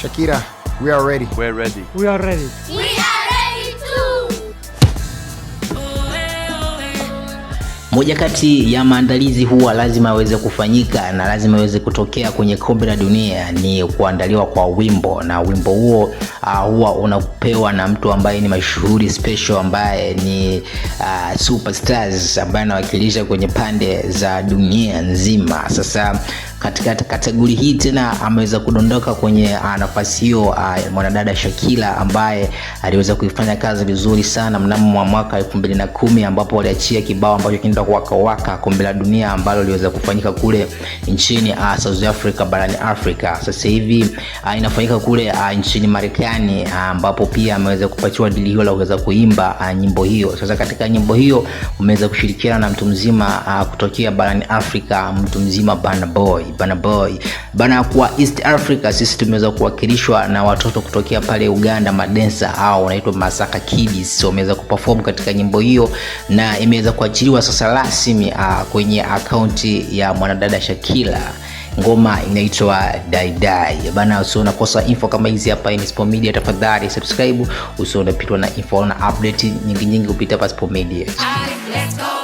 Shakira, we are ready. We're ready. We are ready. We are ready too. Moja kati ya maandalizi huwa lazima yaweze kufanyika na lazima yaweze kutokea kwenye kombe la dunia ni kuandaliwa kwa wimbo, na wimbo huo huwa unapewa na mtu ambaye ni mashuhuri special, ambaye ni superstars ambaye anawakilisha kwenye pande za dunia nzima. Sasa katika kategori hii tena ameweza kudondoka kwenye nafasi hiyo mwanadada Shakira, ambaye aliweza kuifanya kazi vizuri sana mnamo mwaka 2010 ambapo aliachia kibao ambacho kinaitwa Waka Waka, kombe la dunia ambalo liweza kufanyika kule nchini South Africa, barani Afrika. Sasa hivi inafanyika kule nchini Marekani, ambapo pia ameweza kupatiwa dili hiyo la kuweza kuimba nyimbo hiyo. Sasa katika nyimbo hiyo umeweza kushirikiana na mtu mzima kutokea barani Afrika, mtu mzima Burna Boy. Bana, kwa East Africa sisi tumeweza kuwakilishwa na watoto kutokea pale Uganda, madensa au wanaitwa Masaka Kids. So wameweza kuperform katika nyimbo hiyo na imeweza kuachiliwa sasa rasmi kwenye akaunti ya mwanadada Shakira. Ngoma inaitwa Dai Dai. Bana, usio unakosa info kama hizi hapa Inspo Media, tafadhali subscribe, usio unapitwa na info na update nyingi kupita Inspo Media. Let's go.